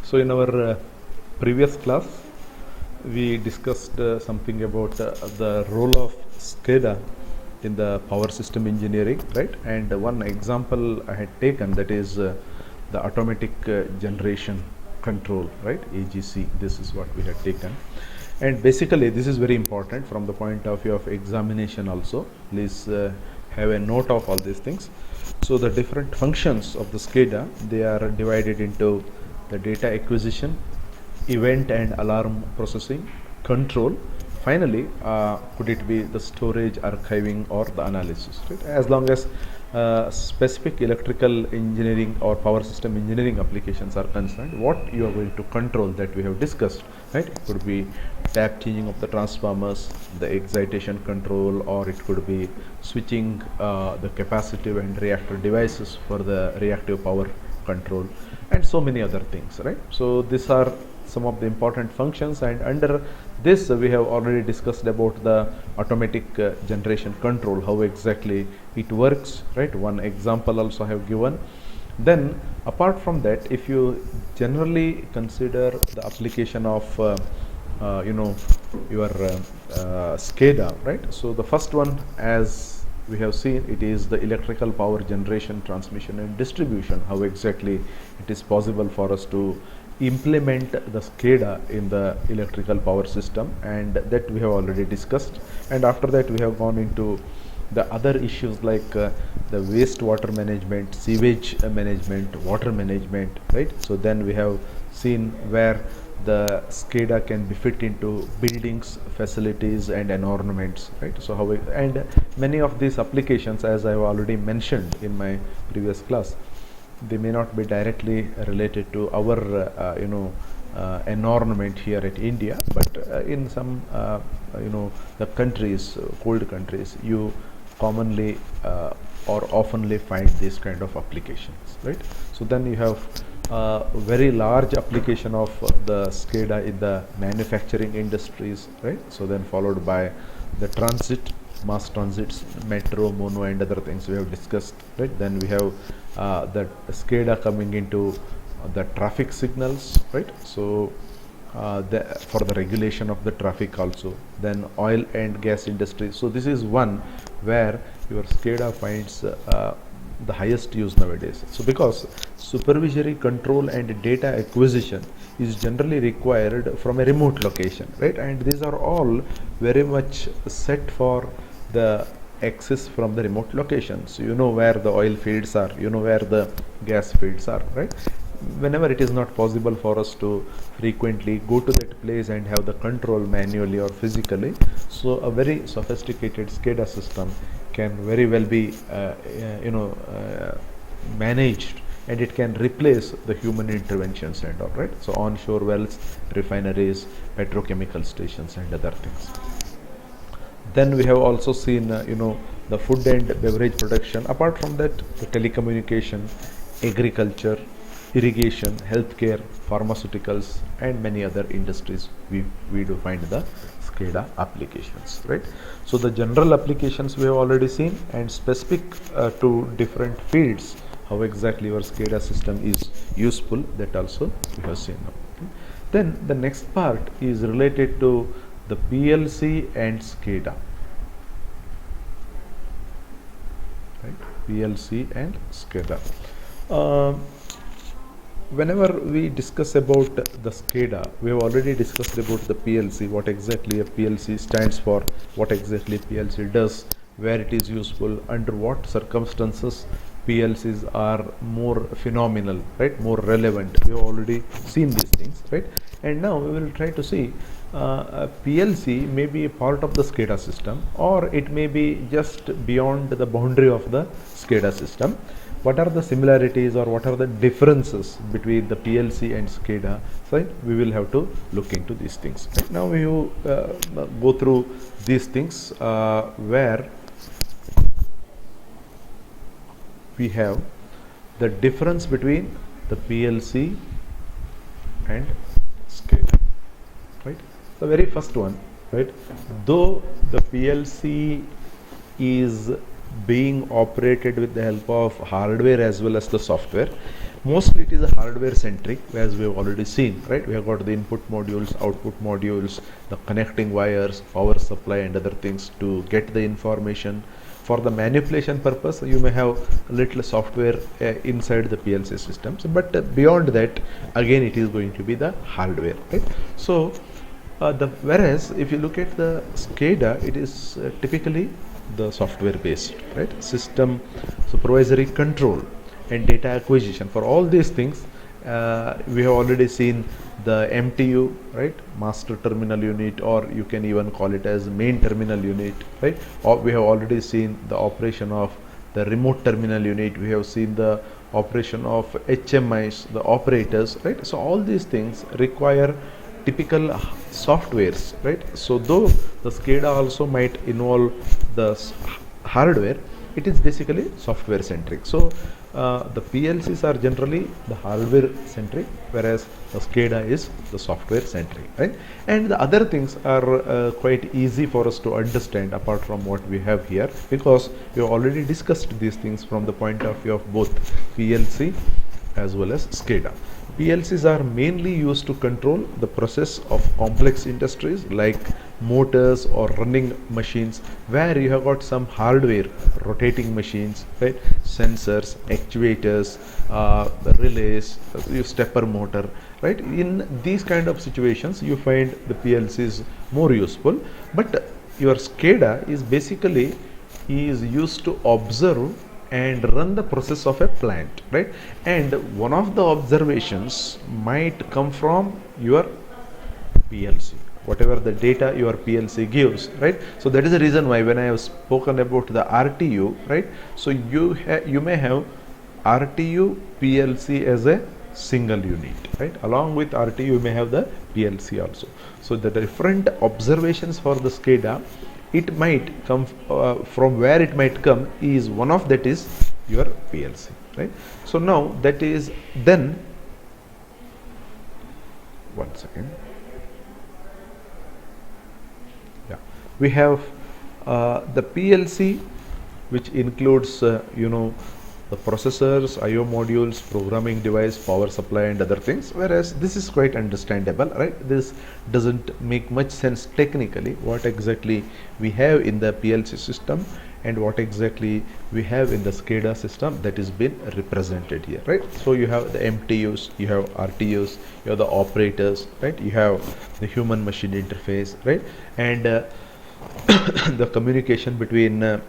So in our previous class, we discussed something about the role of SCADA in the power system engineering, right? And one example I had taken, that is the automatic generation control, right? AGC. This is what we had taken. And basically, this is very important from the point of view of examination also. Please have a note of all these things. So the different functions of the SCADA, they are divided into the data acquisition, event and alarm processing, control. Finally, could it be the storage, archiving, or the analysis, right? As long as specific electrical engineering or power system engineering applications are concerned, what you are going to control, that we have discussed, right? It could be tap changing of the transformers, the excitation control, or it could be switching the capacitive and reactor devices for the reactive power control, and so many other things, right? So these are some of the important functions, and under this we have already discussed about the automatic generation control, how exactly it works, right? One example also I have given. Then apart from that, if you generally consider the application of your SCADA, right? So the first one, as we have seen, it is the electrical power generation, transmission and distribution, how exactly it is possible for us to implement the SCADA in the electrical power system, and that we have already discussed. And after that we have gone into the other issues like the wastewater management, sewage management, water management, right? So then we have seen where the SCADA can be fit into buildings, facilities and environments, right? So how and many of these applications, as I have already mentioned in my previous class, they may not be directly related to our environment here at India, but in some the countries, cold countries, you commonly or oftenly find this kind of applications, right? So then you have very large application of the SCADA in the manufacturing industries, right? So then followed by the transit, mass transits, metro, mono and other things we have discussed, right? Then we have the SCADA coming into the traffic signals, right? So for the regulation of the traffic also. Then oil and gas industry. So this is one where your SCADA finds the highest use nowadays. So because supervisory control and data acquisition is generally required from a remote location, right? And these are all very much set for the access from the remote locations. You know where the oil fields are, you know where the gas fields are, right? Whenever it is not possible for us to frequently go to that place and have the control manually or physically, so a very sophisticated SCADA system can very well be managed, and it can replace the human interventions and all, right? So onshore wells, refineries, petrochemical stations and other things. Then we have also seen the food and beverage production. Apart from that, the telecommunication, agriculture, irrigation, healthcare, pharmaceuticals and many other industries we do find the SCADA applications, right? So the general applications we have already seen, and specific to different fields, how exactly your SCADA system is useful, that also we have seen now. Okay. Then the next part is related to the PLC and SCADA, right? PLC and SCADA. Whenever we discuss about the SCADA, we have already discussed about the PLC, what exactly a PLC stands for, what exactly PLC does, where it is useful, under what circumstances PLCs are more phenomenal, right, more relevant. We have already seen these things, right? And now we will try to see a PLC may be a part of the SCADA system, or it may be just beyond the boundary of the SCADA system. What are the similarities or what are the differences between the PLC and SCADA? So we will have to look into these things. Right? Now we will go through these things where we have the difference between the PLC and SCADA, right? The very first one, right? Though the PLC is being operated with the help of hardware as well as the software, Mostly it is a hardware centric, as we have already seen, right? We have got the input modules, output modules, the connecting wires, power supply and other things to get the information. For the manipulation purpose, you may have a little software inside the PLC systems, but beyond that, again it is going to be the hardware, right? So whereas if you look at the SCADA, it is typically the software based, right? System supervisory control and data acquisition. For all these things, we have already seen the MTU, right? Master terminal unit, or you can even call it as main terminal unit, right? Or we have already seen the operation of the remote terminal unit. We have seen the operation of HMIs, the operators, right? So all these things require typical softwares, right? So though the SCADA also might involve the hardware, it is basically software centric. So the PLCs are generally the hardware centric, whereas the SCADA is the software centric, right? And the other things are quite easy for us to understand apart from what we have here, because we have already discussed these things from the point of view of both PLC as well as SCADA. PLCs are mainly used to control the process of complex industries like motors or running machines, where you have got some hardware, rotating machines, right? Sensors, actuators, relays, stepper motor, right? In these kind of situations, you find the PLCs more useful. But your SCADA is basically used to observe and run the process of a plant, right? And one of the observations might come from your PLC, whatever the data your PLC gives, right? So that is the reason why when I have spoken about the RTU, right? So you may have RTU PLC as a single unit, right? Along with RTU you may have the PLC also. So the different observations for the SCADA, it might come from where it might come is one of that is your PLC, right? So now that is then, one second, yeah, we have the PLC, which includes the processors, IO modules, programming device, power supply and other things, whereas this is quite understandable, right? This doesn't make much sense technically, what exactly we have in the PLC system and what exactly we have in the SCADA system that is been represented here, right? So you have the MTUs, you have RTUs, you have the operators, right? You have the human machine interface, right? And the communication between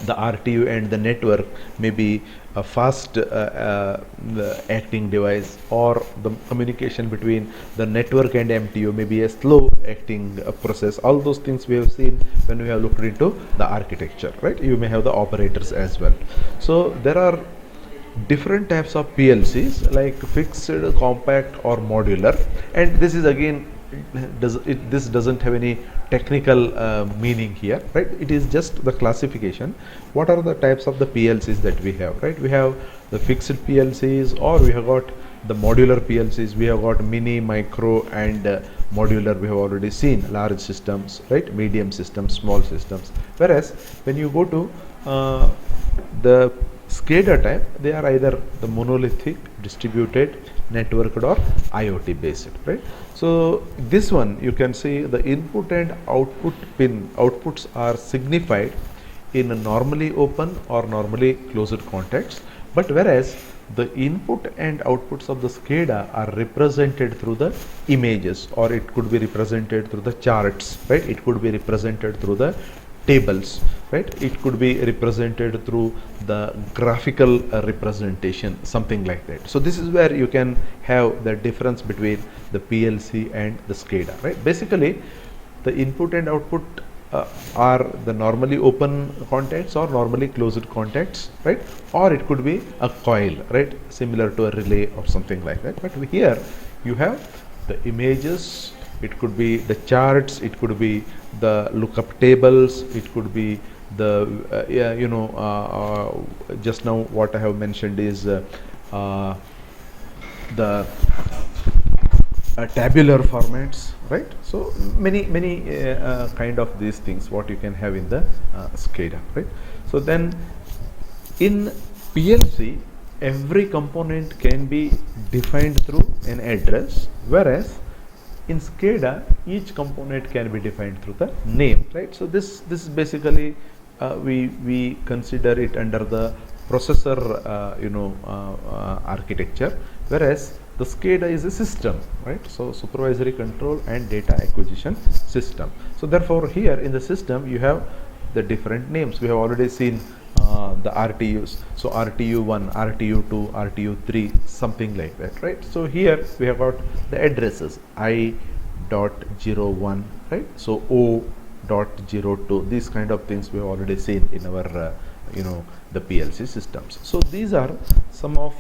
the RTU and the network may be a fast acting device, or the communication between the network and MTU may be a slow acting process. All those things we have seen when we have looked into the architecture, right? You may have the operators as well. So there are different types of PLCs like fixed, compact or modular, and this is again this doesn't have any technical meaning here, right? It is just the classification. What are the types of the PLCs that we have, right? We have the fixed PLCs, or we have got the modular PLCs. We have got mini, micro and modular. We have already seen large systems, right? Medium systems, small systems. Whereas when you go to the SCADA type, they are either the monolithic, distributed, networked or IoT based, right? So this one you can see the input and output pin outputs are signified in a normally open or normally closed contacts, but whereas the input and outputs of the SCADA are represented through the images, or it could be represented through the charts, right? It could be represented through the tables, right? It could be represented through the graphical representation, something like that. So this is where you can have the difference between the PLC and the SCADA, right? Basically the input and output are the normally open contacts or normally closed contacts, right? Or it could be a coil, right? Similar to a relay or something like that. But here you have the images, it could be the charts, it could be the lookup tables, it could be the just now what I have mentioned is the tabular formats, right? So many kind of these things what you can have in the SCADA, right? So then in PLC every component can be defined through an address, whereas in SCADA each component can be defined through the name, right? So this is basically we consider it under the processor architecture, whereas the SCADA is a system, right? So supervisory control and data acquisition system. So therefore here in the system you have the different names. We have already seen the RTUs. So RTU1, RTU2, RTU3, something like that, right? So here we have got the addresses I.01, right? So O.02, these kind of things we have already seen in our the PLC systems. So these are some of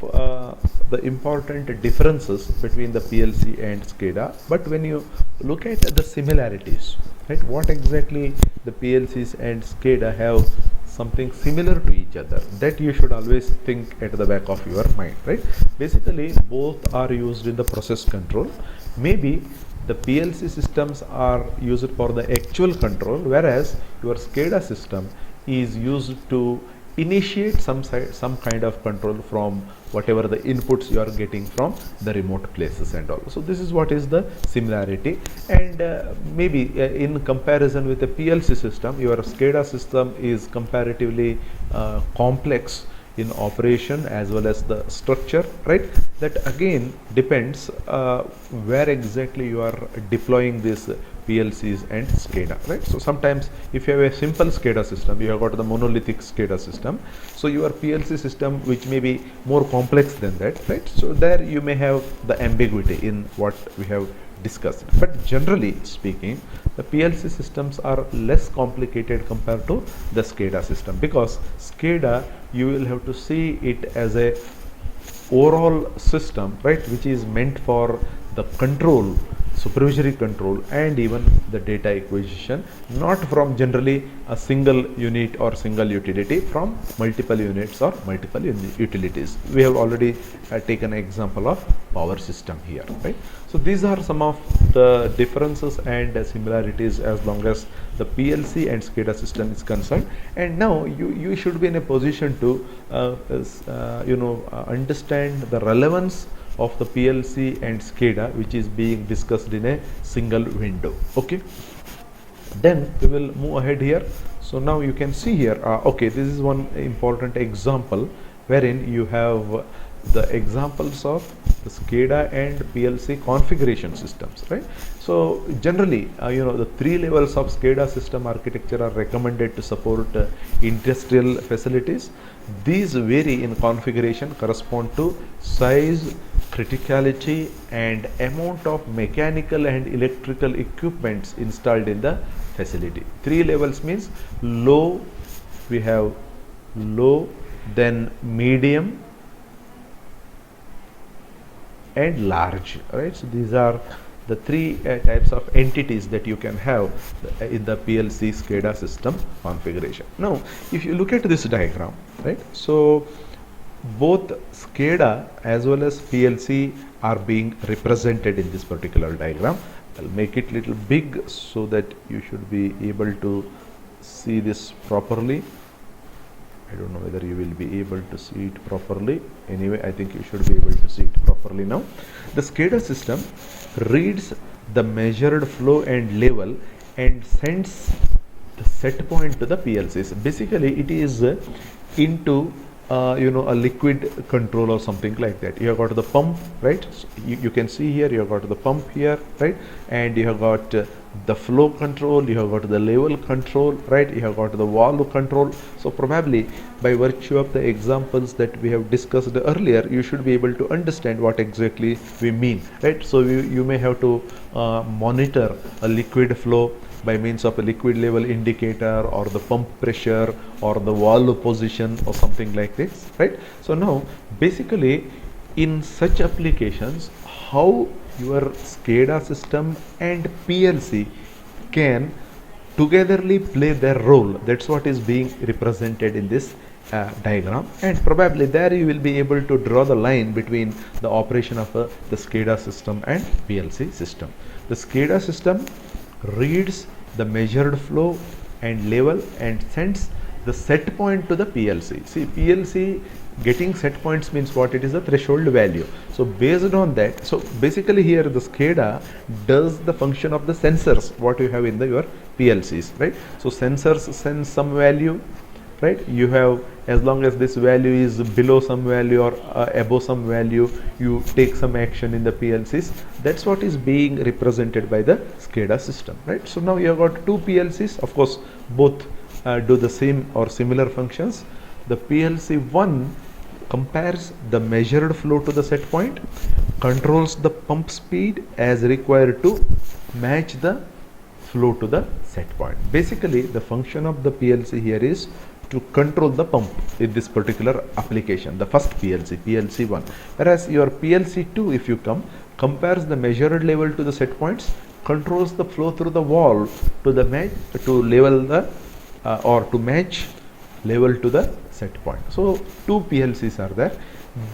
the important differences between the PLC and SCADA. But when you look at the similarities, right, what exactly the PLCs and SCADA have something similar to each other, that you should always think at the back of your mind, right? Basically both are used in the process control. Maybe the PLC systems are used for the actual control, whereas your SCADA system is used to initiate some kind of control from whatever the inputs you are getting from the remote places and all. So this is what is the similarity, and maybe in comparison with the PLC system, your SCADA system is comparatively complex in operation as well as the structure, right? That again depends where exactly you are deploying this PLCs and SCADA, right? So sometimes if you have a simple SCADA system, you have got the monolithic SCADA system, so your PLC system which may be more complex than that, right? So there you may have the ambiguity in what we have discussed. But generally speaking, the PLC systems are less complicated compared to the SCADA system, because SCADA you will have to see it as a overall system, right, which is meant for the control, supervisory control, and even the data acquisition, not from generally a single unit or single utility, from multiple units or multiple utilities. We have already taken an example of power system here, right? So these are some of the differences and similarities as long as the PLC and SCADA system is concerned. And now you should be in a position to understand the relevance of the PLC and SCADA, which is being discussed in a single window. Okay, then we will move ahead here. So now you can see here, okay, this is one important example wherein you have the examples of the SCADA and PLC configuration systems, right? So generally, the three levels of SCADA system architecture are recommended to support industrial facilities. These vary in configuration, correspond to size, criticality, and amount of mechanical and electrical equipments installed in the facility. Three levels means low, we have low, then medium, and large, right? So these are the three types of entities that you can have in the PLC SCADA system configuration. Now if you look at this diagram, right, so both SCADA as well as PLC are being represented in this particular diagram. I'll make it little big so that you should be able to see this properly. I don't know whether you will be able to see it properly. Anyway, I think you should be able to see it properly now. The SCADA system reads the measured flow and level and sends the set point to the PLCs. Basically, it is into a liquid control or something like that. You have got the pump, right? So you can see here, you have got the pump here, right? And you have got the flow control, you have got the level control, right? You have got the valve control. So probably by virtue of the examples that we have discussed earlier, you should be able to understand what exactly we mean, right? So you may have to monitor a liquid flow by means of a liquid level indicator, or the pump pressure, or the valve position, or something like this, right? So now basically in such applications, how your SCADA system and PLC can togetherly play their role, that's what is being represented in this diagram. And probably there you will be able to draw the line between the operation of the SCADA system and PLC system. The SCADA system reads the measured flow and level and sends the set point to the PLC. See, PLC getting set points means what? It is a threshold value. So based on that, so basically here the SCADA does the function of the sensors what you have in your PLCs, right? So sensors send some value, right? You have, as long as this value is below some value or above some value, you take some action in the PLCs. That's what is being represented by the SCADA system, right? So now you have got two PLCs. Of course, both do the same or similar functions. The PLC 1 compares the measured flow to the set point, controls the pump speed as required to match the flow to the set point. Basically, the function of the PLC here is to control the pump in this particular application, the first PLC, PLC 1. Whereas your PLC 2, if you come, compares the measured level to the set points, controls the flow through the valve to the match, to level the or to match level to the set point. So two PLCs are there.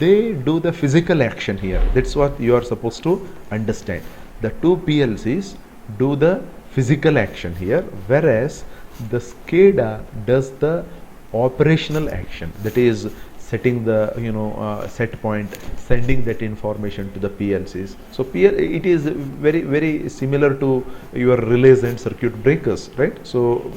They do the physical action here. That's what you are supposed to understand. The two PLCs do the physical action here, whereas the SCADA does the operational action, that is setting the set point, sending that information to the PLCs. So it is very similar to your relays and circuit breakers, right? So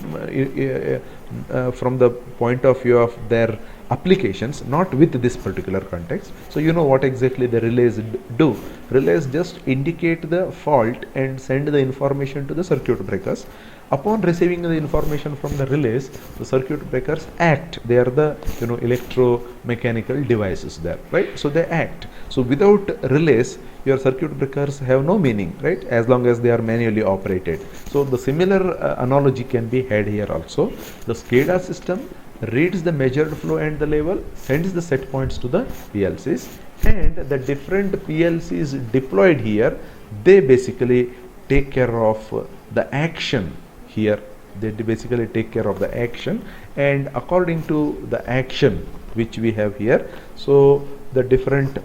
from the point of view of their applications, not with this particular context. So you know what exactly the relays do. Relays just indicate the fault and send the information to the circuit breakers. Upon receiving the information from the relays, the circuit breakers act. They are the electromechanical devices there, right? So they act. So without relays, your circuit breakers have no meaning, right? As long as they are manually operated. So the similar analogy can be had here also. The SCADA system reads the measured flow and the level, sends the set points to the PLCs, and the different PLCs deployed here, they basically take care of the action here. They basically take care of the action, and according to the action which we have here, so the different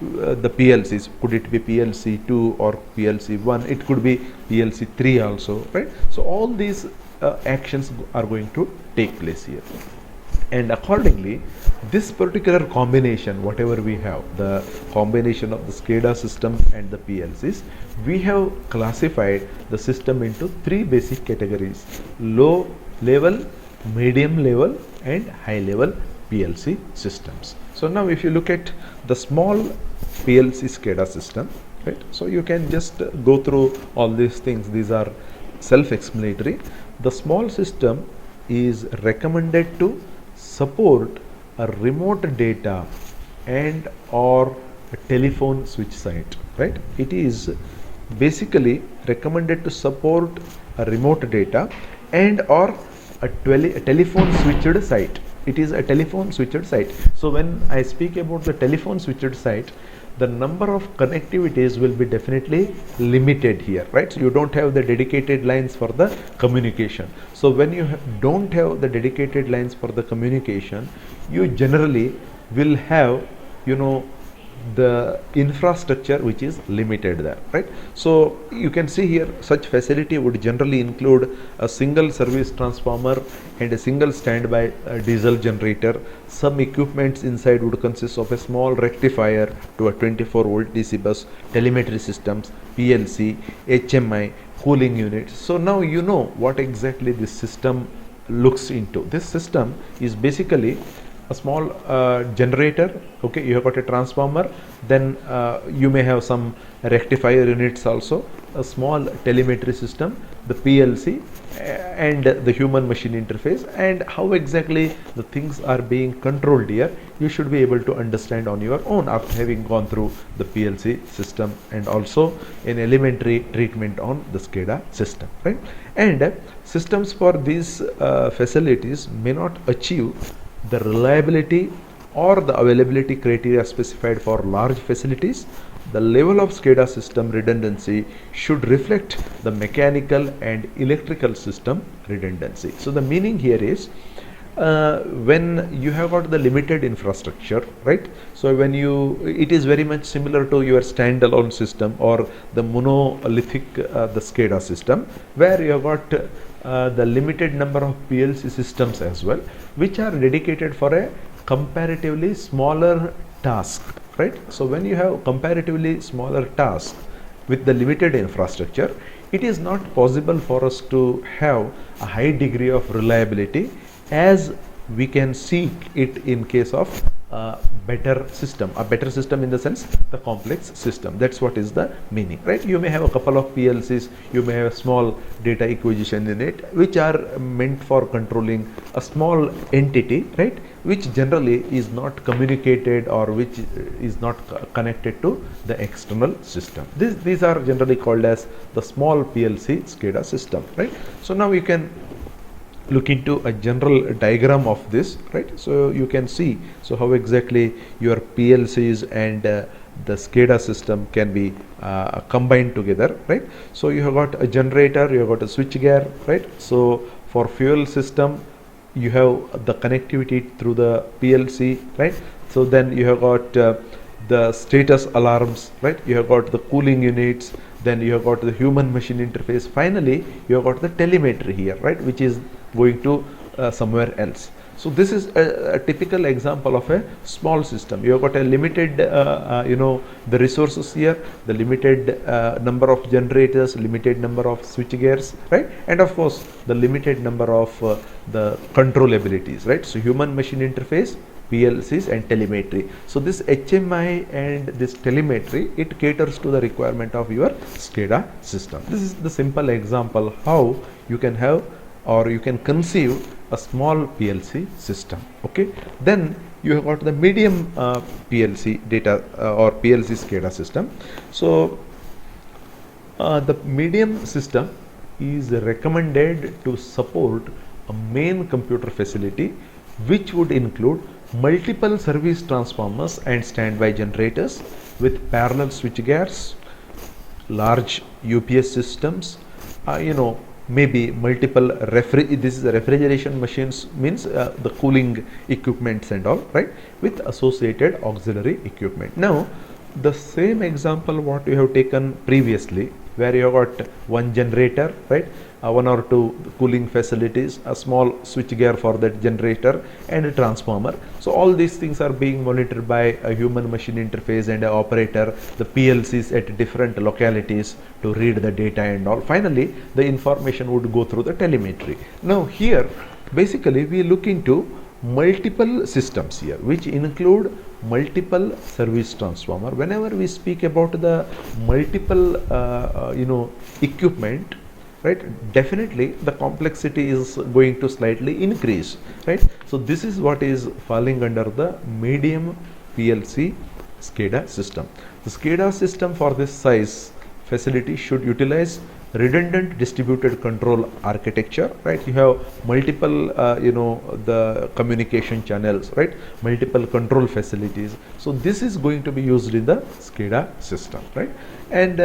the PLCs, could it be PLC 2 or PLC 1, it could be PLC 3 also, right? So all these actions are going to take place here, and accordingly this particular combination, whatever we have, the combination of the SCADA system and the PLCs, we have classified the system into three basic categories: low level, medium level and high level PLC systems. So now if you look at the small PLC SCADA system, right, so you can just go through all these things. These are self-explanatory. The small system is recommended to support a remote data and or a telephone switch site, right? It is basically recommended to support a remote data and or a telephone switched site. It is a telephone switched site. So when I speak about the telephone switched site, the number of connectivities will be definitely limited here, right? So you don't have the dedicated lines for the communication. So when you don't have the dedicated lines for the communication, you generally will have the infrastructure which is limited there, right? So you can see here such facility would generally include a single service transformer and a single standby diesel generator. Some equipments inside would consist of a small rectifier to a 24 volt DC bus, telemetry systems, PLC, HMI, cooling units. So now you know what exactly this system looks into. This system is basically a small generator. Okay, you have got a transformer, then you may have some rectifier units also, a small telemetry system, the PLC and the human machine interface, and how exactly the things are being controlled here you should be able to understand on your own after having gone through the PLC system and also an elementary treatment on the SCADA system, right? And systems for these facilities may not achieve the reliability or the availability criteria specified for large facilities. The level of SCADA system redundancy should reflect the mechanical and electrical system redundancy. So the meaning here is when you have got the limited infrastructure, right? So when it is very much similar to your standalone system or the monolithic the SCADA system, where you have got the limited number of PLC systems as well, which are dedicated for a comparatively smaller task, right? So when you have comparatively smaller task with the limited infrastructure, it is not possible for us to have a high degree of reliability as we can seek it in case of a better system in the sense the complex system. That's what is the meaning, right? You may have a couple of PLCs, you may have small data acquisition in it, which are meant for controlling a small entity, right, which generally is not communicated or which is not connected to the external system. These are generally called as the small PLC SCADA system, right? So now you can look into a general diagram of this, right? So you can see how exactly your PLCs and the SCADA system can be combined together, right? So you have got a generator, you have got a switch gear, right? So for fuel system you have the connectivity through the PLC, right? So then you have got the status alarms, right? You have got the cooling units, then you have got the human machine interface, finally you have got the telemetry here, right, which is going to somewhere else. So this is a typical example of a small system. You have got a limited the resources here, the limited number of generators, limited number of switch gears, right, and of course the limited number of the control abilities, right? So human machine interface, PLCs and telemetry. So this HMI and this telemetry, it caters to the requirement of your SCADA system. This is the simple example how you can have or you can conceive a small PLC system. Okay, then you have got the medium PLC data or PLC SCADA system. So the medium system is recommended to support a main computer facility which would include multiple service transformers and standby generators with parallel switch gears, large UPS systems, maybe multiple this is the refrigeration machines, means the cooling equipments and all, right, with associated auxiliary equipment. Now the same example what you have taken previously, where you have got one generator, right, one or two cooling facilities, a small switch gear for that generator and a transformer. So all these things are being monitored by a human machine interface and an operator, the PLCs at different localities to read the data and all. Finally the information would go through the telemetry. Now here basically we look into multiple systems here which include multiple service transformer. Whenever we speak about the multiple equipment, right, definitely the complexity is going to slightly increase, right? So this is what is falling under the medium PLC SCADA system. The SCADA system for this size facility should utilize redundant distributed control architecture, right? You have multiple the communication channels, right, multiple control facilities. So this is going to be used in the SCADA system, right? And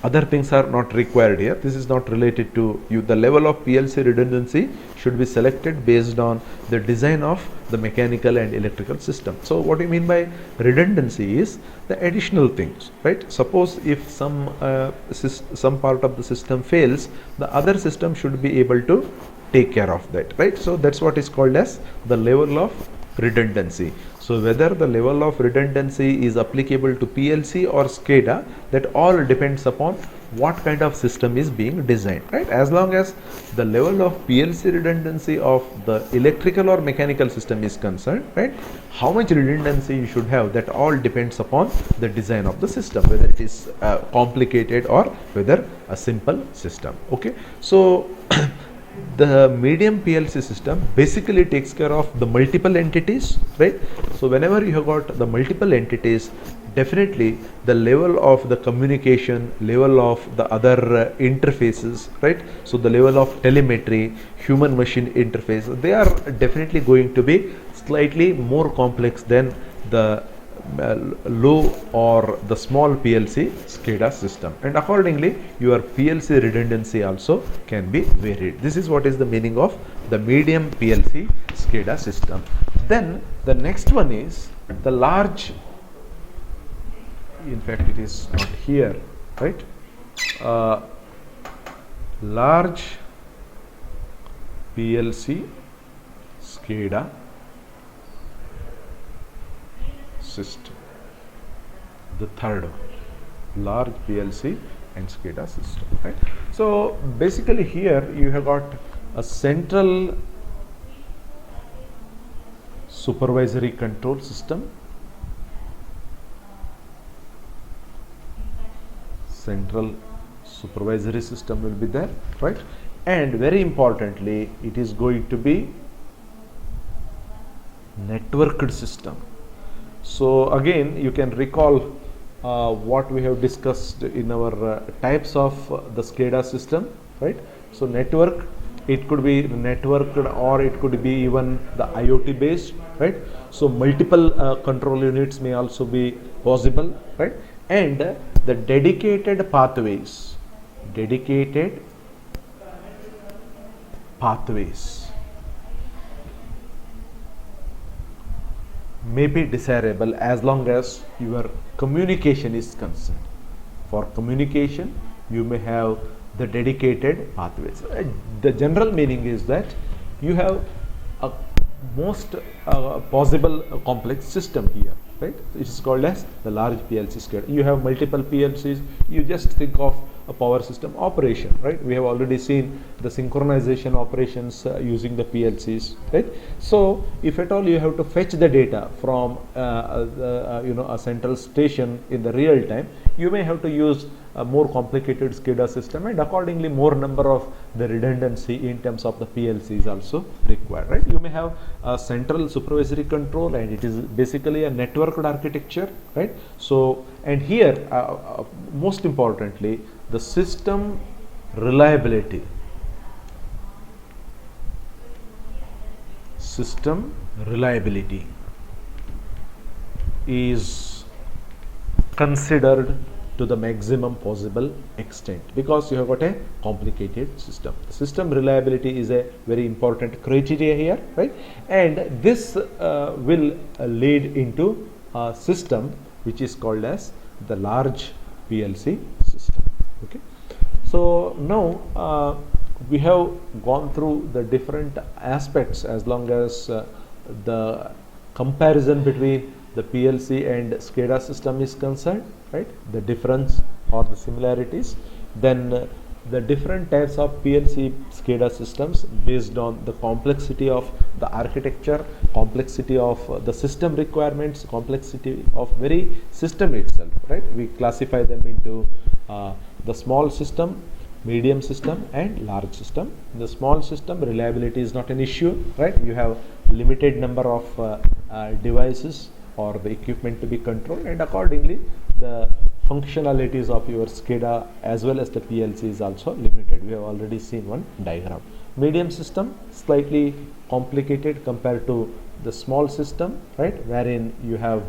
other things are not required here. This is not related to you. The level of PLC redundancy should be selected based on the design of the mechanical and electrical system. So what you mean by redundancy is the additional things, right? Suppose if some part of the system fails, the other system should be able to take care of that, right? So that's what is called as the level of redundancy. So whether the level of redundancy is applicable to PLC or SCADA, that all depends upon what kind of system is being designed, right? As long as the level of PLC redundancy of the electrical or mechanical system is concerned, right, how much redundancy you should have, that all depends upon the design of the system, whether it is complicated or whether a simple system. Okay, so the medium PLC system basically takes care of the multiple entities, right? So whenever you have got the multiple entities, definitely the level of the communication, level of the other interfaces, right? So the level of telemetry, human machine interface, they are definitely going to be slightly more complex than the low or the small PLC SCADA system, and accordingly your PLC redundancy also can be varied. This is what is the meaning of the medium PLC SCADA system. Then the next one is the large, in fact it is not here, right, large PLC SCADA system. The third one, large PLC and SCADA system, right? So basically here you have got a central supervisory control system, central supervisory system will be there, right? And very importantly, it is going to be networked system. So again, you can recall what we have discussed in our types of the SCADA system, right? So network, it could be networked or it could be even the IoT based, right? So multiple control units may also be possible, right? And the dedicated pathways may be desirable as long as your communication is concerned. For communication, you may have the dedicated pathways. The general meaning is that you have a most possible complex system here, right? It is called as the large PLC SCADA. You have multiple PLCs. You just think of a power system operation, right? We have already seen the synchronization operations using the PLCs, right? So if at all you have to fetch the data from a central station in the real time, you may have to use a more complicated SCADA system, and accordingly more number of the redundancy in terms of the PLC is also required, right? You may have a central supervisory control, and it is basically a networked architecture, right? So, and here most importantly, the system reliability is considered to the maximum possible extent, because you have got a complicated system. The system reliability is a very important criteria here, right? And this will lead into a system which is called as the large PLC system. Okay, so now we have gone through the different aspects as long as the comparison between the PLC and SCADA system is concerned, right? The difference or the similarities, then the different types of PLC SCADA systems based on the complexity of the architecture, complexity of the system requirements, complexity of very system itself, right? We classify them into the small system, medium system and large system. In the small system, reliability is not an issue, right? You have limited number of devices or the equipment to be controlled, and accordingly the functionalities of your SCADA as well as the PLC is also limited. We have already seen one diagram. Medium system, slightly complicated compared to the small system, right, wherein you have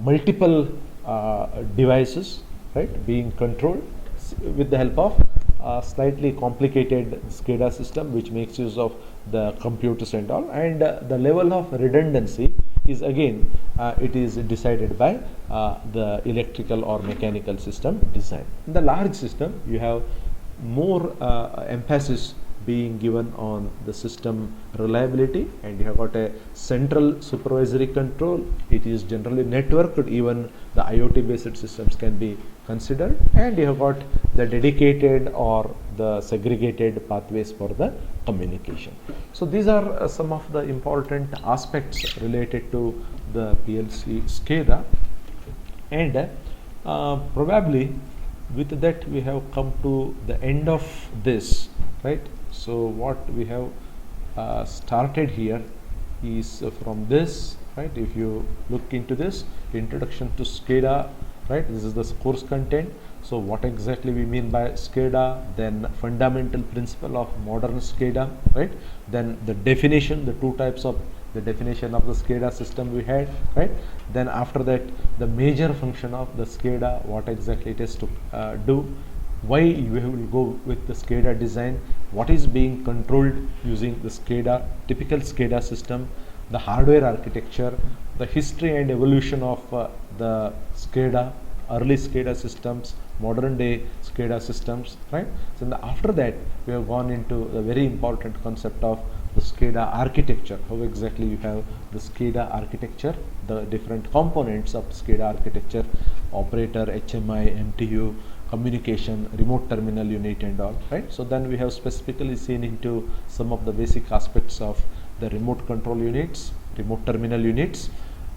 multiple devices, right, being controlled with the help of slightly complicated SCADA system, which makes use of the computers and all, and the level of redundancy is again it is decided by the electrical or mechanical system design. In the large system, you have more emphasis being given on the system reliability, and you have got a central supervisory control. It is generally networked, even the IoT based systems can be considered, and you have got the dedicated or the segregated pathways for the communication. So these are some of the important aspects related to the PLC SCADA, and probably with that we have come to the end of this, right? So what we have started here is from this, right? If you look into this introduction to SCADA, right, this is the course content. So what exactly we mean by SCADA, then fundamental principle of modern SCADA, right, then the definition, the two types of the definition of the SCADA system we had, right, then after that the major function of the SCADA, what exactly it is to do, why you will go with the SCADA design, what is being controlled using the SCADA, typical SCADA system, the hardware architecture, the history and evolution of the SCADA, early SCADA systems, modern day SCADA systems, right? So after that we have gone into the very important concept of the SCADA architecture, how exactly you have the SCADA architecture, the different components of SCADA architecture, operator, HMI, MTU, communication, remote terminal unit and all, right? So then we have specifically seen into some of the basic aspects of the remote control units, remote terminal units.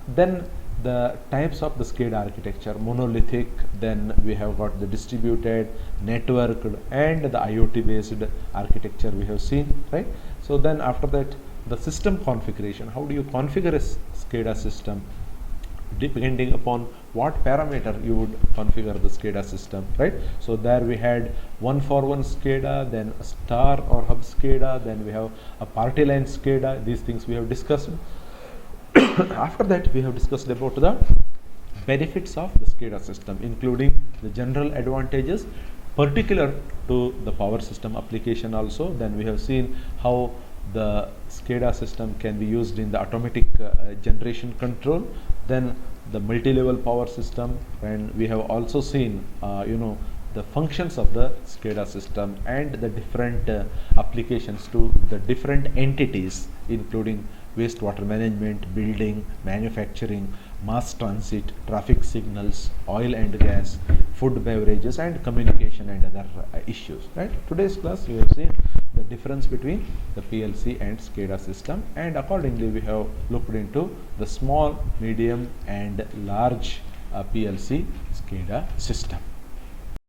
Then the types of the SCADA architecture, monolithic, then we have got the distributed, networked and the IoT based architecture we have seen, right? So then after that, the system configuration, how do you configure a SCADA system? Depending upon what parameter you would configure the SCADA system, right? So there we had 1-for-1 SCADA, then a star or hub SCADA, then we have a party line SCADA. These things we have discussed. After that, we have discussed about the benefits of the SCADA system, including the general advantages particular to the power system application also. Then we have seen how the SCADA system can be used in the automatic generation control, then the multi-level power system, and we have also seen the functions of the SCADA system and the different applications to the different entities, including wastewater management, building, manufacturing, mass transit, traffic signals, oil and gas, food, beverages, and communication and other issues, right? Today's class we have seen the difference between the PLC and SCADA system, and accordingly we have looked into the small, medium and large PLC SCADA system.